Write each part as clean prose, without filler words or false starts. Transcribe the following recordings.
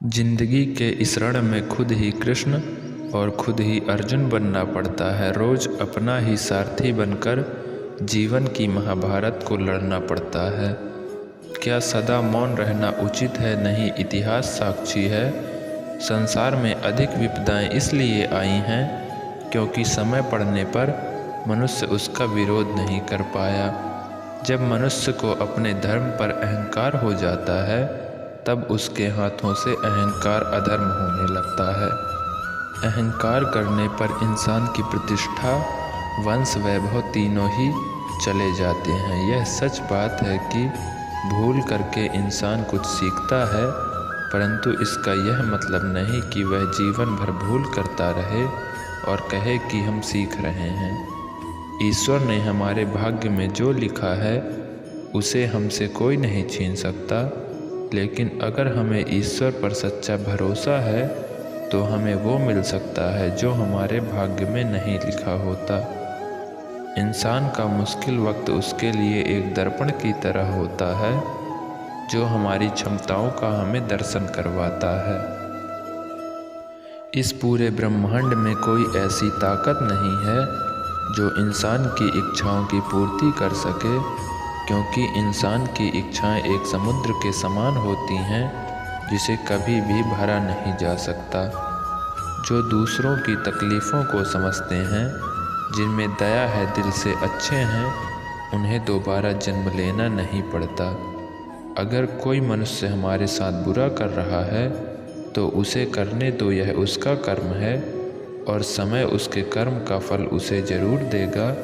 जिंदगी के इस रण में खुद ही कृष्ण और खुद ही अर्जुन बनना पड़ता है। रोज अपना ही सारथी बनकर जीवन की महाभारत को लड़ना पड़ता है। क्या सदा मौन रहना उचित है? नहीं, इतिहास साक्षी है। संसार में अधिक विपदाएं इसलिए आई हैं क्योंकि समय पड़ने पर मनुष्य उसका विरोध नहीं कर पाया। जब मनुष्य को अपने धर्म पर अहंकार हो जाता है तब उसके हाथों से अहंकार अधर्म होने लगता है। अहंकार करने पर इंसान की प्रतिष्ठा, वंश, वैभव तीनों ही चले जाते हैं। यह सच बात है कि भूल करके इंसान कुछ सीखता है, परंतु इसका यह मतलब नहीं कि वह जीवन भर भूल करता रहे और कहे कि हम सीख रहे हैं। ईश्वर ने हमारे भाग्य में जो लिखा है उसे हमसे कोई नहीं छीन सकता, लेकिन अगर हमें ईश्वर पर सच्चा भरोसा है तो हमें वो मिल सकता है जो हमारे भाग्य में नहीं लिखा होता। इंसान का मुश्किल वक्त उसके लिए एक दर्पण की तरह होता है जो हमारी क्षमताओं का हमें दर्शन करवाता है। इस पूरे ब्रह्मांड में कोई ऐसी ताकत नहीं है जो इंसान की इच्छाओं की पूर्ति कर सके, क्योंकि इंसान की इच्छाएं एक समुद्र के समान होती हैं जिसे कभी भी भरा नहीं जा सकता। जो दूसरों की तकलीफ़ों को समझते हैं, जिनमें दया है, दिल से अच्छे हैं, उन्हें दोबारा जन्म लेना नहीं पड़ता। अगर कोई मनुष्य हमारे साथ बुरा कर रहा है तो उसे करने दो, यह उसका कर्म है और समय उसके कर्म का फल उसे ज़रूर देगा।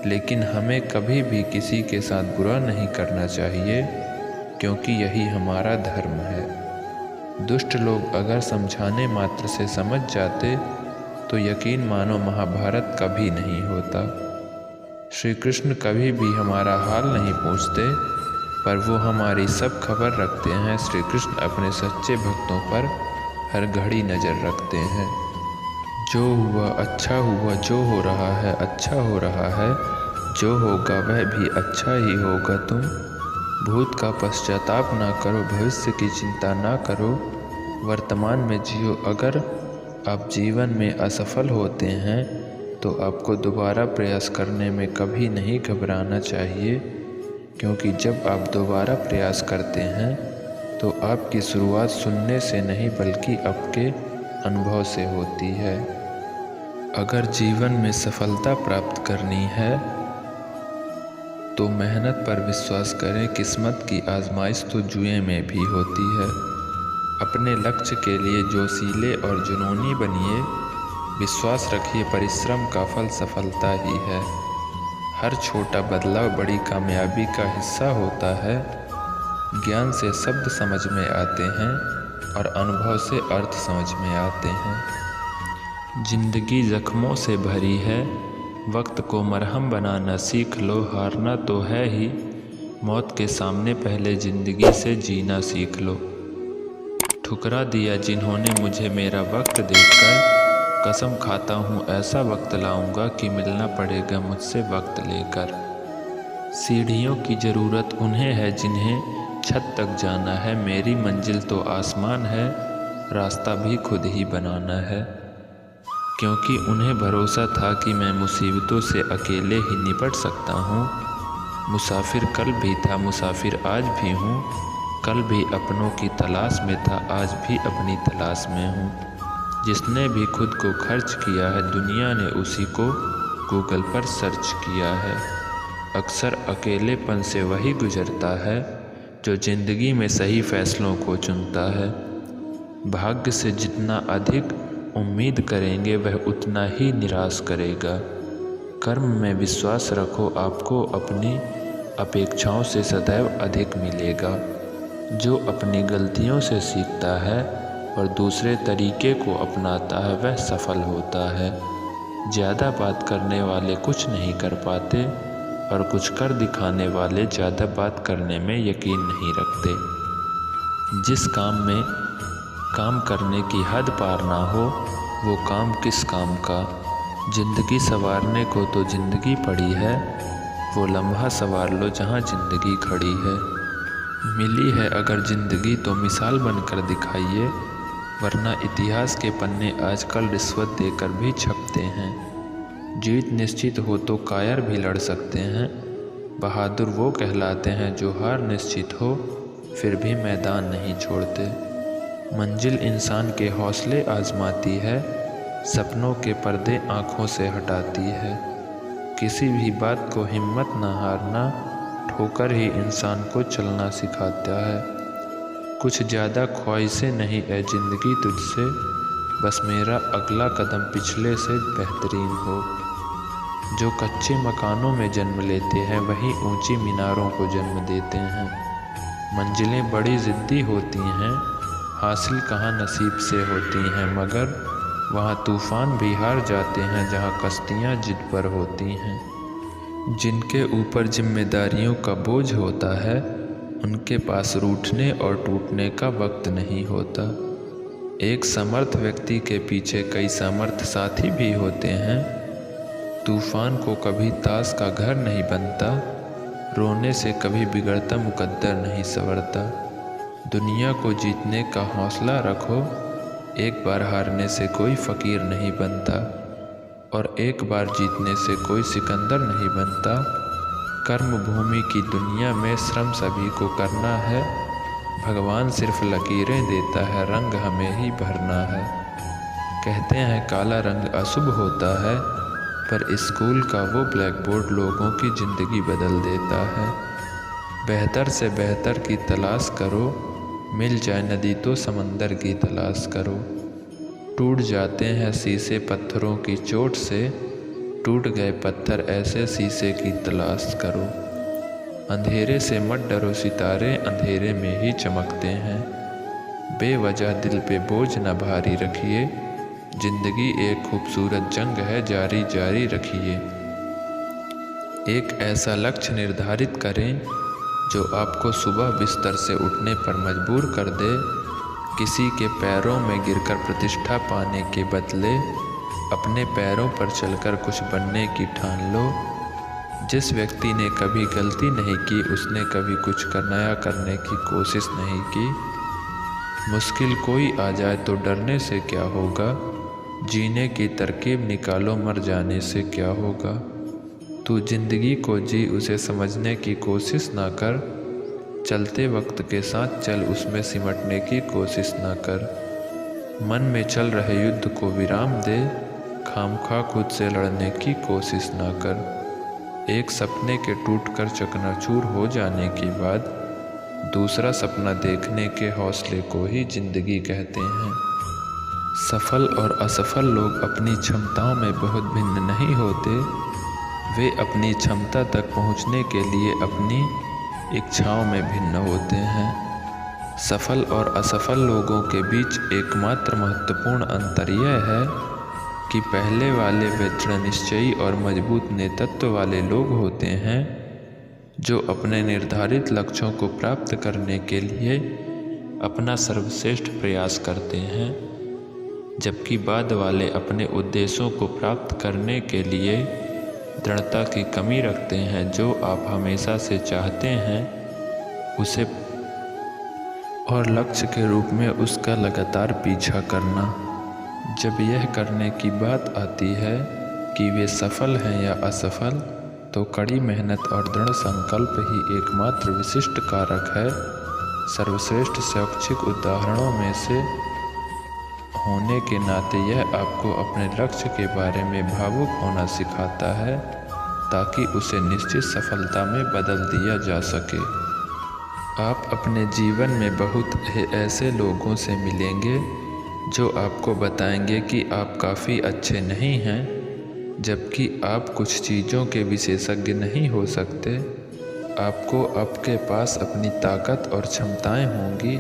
लेकिन हमें कभी भी किसी के साथ बुरा नहीं करना चाहिए, क्योंकि यही हमारा धर्म है। दुष्ट लोग अगर समझाने मात्र से समझ जाते तो यकीन मानो महाभारत कभी नहीं होता। श्री कृष्ण कभी भी हमारा हाल नहीं पूछते, पर वो हमारी सब खबर रखते हैं। श्री कृष्ण अपने सच्चे भक्तों पर हर घड़ी नज़र रखते हैं। जो हुआ अच्छा हुआ, जो हो रहा है अच्छा हो रहा है, जो होगा वह भी अच्छा ही होगा। तुम भूत का पश्चाताप ना करो, भविष्य की चिंता ना करो, वर्तमान में जियो। अगर आप जीवन में असफल होते हैं तो आपको दोबारा प्रयास करने में कभी नहीं घबराना चाहिए, क्योंकि जब आप दोबारा प्रयास करते हैं तो आपकी शुरुआत सुनने से नहीं बल्कि आपके अनुभव से होती है। अगर जीवन में सफलता प्राप्त करनी है तो मेहनत पर विश्वास करें। किस्मत की आजमाइश तो जुए में भी होती है। अपने लक्ष्य के लिए जोशीले और जुनूनी बनिए। विश्वास रखिए, परिश्रम का फल सफलता ही है। हर छोटा बदलाव बड़ी कामयाबी का हिस्सा होता है। ज्ञान से शब्द समझ में आते हैं और अनुभव से अर्थ समझ में आते हैं। जिंदगी जख्मों से भरी है, वक्त को मरहम बनाना सीख लो। हारना तो है ही, मौत के सामने पहले ज़िंदगी से जीना सीख लो। ठुकरा दिया जिन्होंने मुझे मेरा वक्त देकर, कसम खाता हूँ ऐसा वक्त लाऊंगा कि मिलना पड़ेगा मुझसे वक्त लेकर। सीढ़ियों की ज़रूरत उन्हें है जिन्हें छत तक जाना है। मेरी मंजिल तो आसमान है, रास्ता भी खुद ही बनाना है। क्योंकि उन्हें भरोसा था कि मैं मुसीबतों से अकेले ही निपट सकता हूँ। मुसाफिर कल भी था, मुसाफिर आज भी हूँ। कल भी अपनों की तलाश में था, आज भी अपनी तलाश में हूँ। जिसने भी खुद को खर्च किया है, दुनिया ने उसी को गूगल पर सर्च किया है। अक्सर अकेलेपन से वही गुजरता है जो ज़िंदगी में सही फैसलों को चुनता है। भाग्य से जितना अधिक उम्मीद करेंगे वह उतना ही निराश करेगा। कर्म में विश्वास रखो, आपको अपनी अपेक्षाओं से सदैव अधिक मिलेगा। जो अपनी गलतियों से सीखता है और दूसरे तरीके को अपनाता है वह सफल होता है। ज़्यादा बात करने वाले कुछ नहीं कर पाते और कुछ कर दिखाने वाले ज़्यादा बात करने में यकीन नहीं रखते। जिस काम में काम करने की हद पार ना हो वो काम किस काम का। ज़िंदगी संवारने को तो ज़िंदगी पड़ी है, वो लम्हा संवार लो जहाँ ज़िंदगी खड़ी है। मिली है अगर ज़िंदगी तो मिसाल बनकर दिखाइए, वरना इतिहास के पन्ने आजकल रिश्वत देकर भी छपते हैं। जीत निश्चित हो तो कायर भी लड़ सकते हैं। बहादुर वो कहलाते हैं जो हार निश्चित हो फिर भी मैदान नहीं छोड़ते। मंजिल इंसान के हौसले आजमाती है, सपनों के पर्दे आँखों से हटाती है। किसी भी बात को हिम्मत न हारना, ठोकर ही इंसान को चलना सिखाता है। कुछ ज़्यादा ख्वाहिशें नहीं है ज़िंदगी तुझसे, बस मेरा अगला कदम पिछले से बेहतरीन हो। जो कच्चे मकानों में जन्म लेते हैं वही ऊंची मीनारों को जन्म देते हैं। मंजिलें बड़ी ज़िद्दी होती हैं, हासिल कहाँ नसीब से होती हैं, मगर वहाँ तूफ़ान भी हार जाते हैं जहाँ कश्तियाँ जिद पर होती हैं। जिनके ऊपर जिम्मेदारियों का बोझ होता है उनके पास रूठने और टूटने का वक्त नहीं होता। एक समर्थ व्यक्ति के पीछे कई समर्थ साथी भी होते हैं। तूफ़ान को कभी ताश का घर नहीं बनता, रोने से कभी बिगड़ता मुकद्दर नहीं संवरता। दुनिया को जीतने का हौसला रखो, एक बार हारने से कोई फ़कीर नहीं बनता और एक बार जीतने से कोई सिकंदर नहीं बनता। कर्म भूमि की दुनिया में श्रम सभी को करना है, भगवान सिर्फ लकीरें देता है, रंग हमें ही भरना है। कहते हैं काला रंग अशुभ होता है, पर स्कूल का वो ब्लैक बोर्ड लोगों की ज़िंदगी बदल देता है। बेहतर से बेहतर की तलाश करो, मिल जाए नदी तो समंदर की तलाश करो। टूट जाते हैं शीशे पत्थरों की चोट से, टूट गए पत्थर ऐसे शीशे की तलाश करो। अंधेरे से मत डरो, सितारे अंधेरे में ही चमकते हैं। बेवजह दिल पे बोझ न भारी रखिए, जिंदगी एक खूबसूरत जंग है, जारी जारी रखिए। एक ऐसा लक्ष्य निर्धारित करें जो आपको सुबह बिस्तर से उठने पर मजबूर कर दे। किसी के पैरों में गिरकर प्रतिष्ठा पाने के बदले अपने पैरों पर चलकर कुछ बनने की ठान लो। जिस व्यक्ति ने कभी गलती नहीं की उसने कभी कुछ नया करने की कोशिश नहीं की। मुश्किल कोई आ जाए तो डरने से क्या होगा, जीने की तरकीब निकालो, मर जाने से क्या होगा। तू जिंदगी को जी, उसे समझने की कोशिश ना कर। चलते वक्त के साथ चल, उसमें सिमटने की कोशिश ना कर। मन में चल रहे युद्ध को विराम दे, खामखा खुद से लड़ने की कोशिश ना कर। एक सपने के टूटकर चकनाचूर हो जाने के बाद दूसरा सपना देखने के हौसले को ही जिंदगी कहते हैं। सफल और असफल लोग अपनी क्षमताओं में बहुत भिन्न नहीं होते, वे अपनी क्षमता तक पहुंचने के लिए अपनी इच्छाओं में भिन्न होते हैं। सफल और असफल लोगों के बीच एकमात्र महत्वपूर्ण अंतर यह है कि पहले वाले वे दृढ़ निश्चयी और मजबूत नेतृत्व वाले लोग होते हैं जो अपने निर्धारित लक्ष्यों को प्राप्त करने के लिए अपना सर्वश्रेष्ठ प्रयास करते हैं, जबकि बाद वाले अपने उद्देश्यों को प्राप्त करने के लिए दृढ़ता की कमी रखते हैं। जो आप हमेशा से चाहते हैं उसे और लक्ष्य के रूप में उसका लगातार पीछा करना। जब यह करने की बात आती है कि वे सफल हैं या असफल, तो कड़ी मेहनत और दृढ़ संकल्प ही एकमात्र विशिष्ट कारक है। सर्वश्रेष्ठ शैक्षिक उदाहरणों में से होने के नाते यह आपको अपने लक्ष्य के बारे में भावुक होना सिखाता है ताकि उसे निश्चित सफलता में बदल दिया जा सके। आप अपने जीवन में बहुत ऐसे लोगों से मिलेंगे जो आपको बताएंगे कि आप काफ़ी अच्छे नहीं हैं, जबकि आप कुछ चीज़ों के विशेषज्ञ नहीं हो सकते। आपको आपके पास अपनी ताकत और क्षमताएं होंगी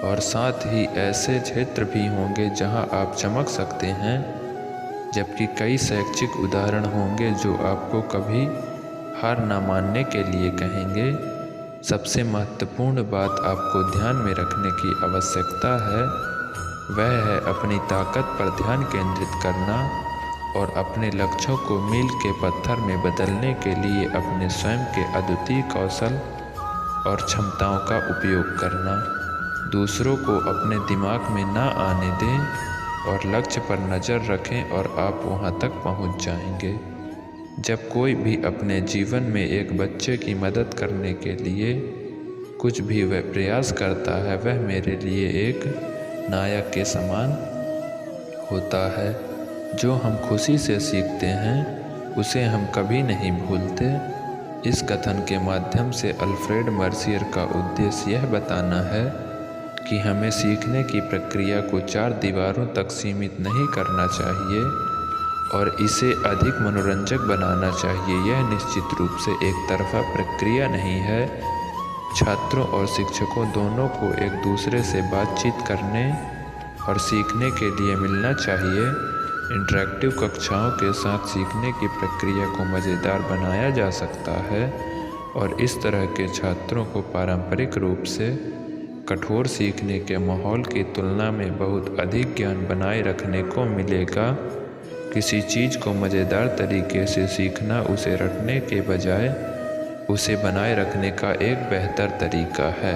और साथ ही ऐसे क्षेत्र भी होंगे जहां आप चमक सकते हैं, जबकि कई शैक्षिक उदाहरण होंगे जो आपको कभी हार ना मानने के लिए कहेंगे। सबसे महत्वपूर्ण बात आपको ध्यान में रखने की आवश्यकता है, वह है अपनी ताकत पर ध्यान केंद्रित करना और अपने लक्ष्यों को मील के पत्थर में बदलने के लिए अपने स्वयं के अद्वितीय कौशल और क्षमताओं का उपयोग करना। दूसरों को अपने दिमाग में ना आने दें और लक्ष्य पर नज़र रखें और आप वहां तक पहुंच जाएंगे। जब कोई भी अपने जीवन में एक बच्चे की मदद करने के लिए कुछ भी वह प्रयास करता है, वह मेरे लिए एक नायक के समान होता है। जो हम खुशी से सीखते हैं उसे हम कभी नहीं भूलते। इस कथन के माध्यम से अल्फ्रेड मर्सियर का उद्देश्य यह बताना है कि हमें सीखने की प्रक्रिया को 4 दीवारों तक सीमित नहीं करना चाहिए और इसे अधिक मनोरंजक बनाना चाहिए। यह निश्चित रूप से एक तरफा प्रक्रिया नहीं है। छात्रों और शिक्षकों दोनों को एक दूसरे से बातचीत करने और सीखने के लिए मिलना चाहिए। इंटरैक्टिव कक्षाओं के साथ सीखने की प्रक्रिया को मज़ेदार बनाया जा सकता है और इस तरह के छात्रों को पारंपरिक रूप से कठोर सीखने के माहौल की तुलना में बहुत अधिक ज्ञान बनाए रखने को मिलेगा। किसी चीज़ को मज़ेदार तरीके से सीखना उसे रटने के बजाय उसे बनाए रखने का एक बेहतर तरीका है।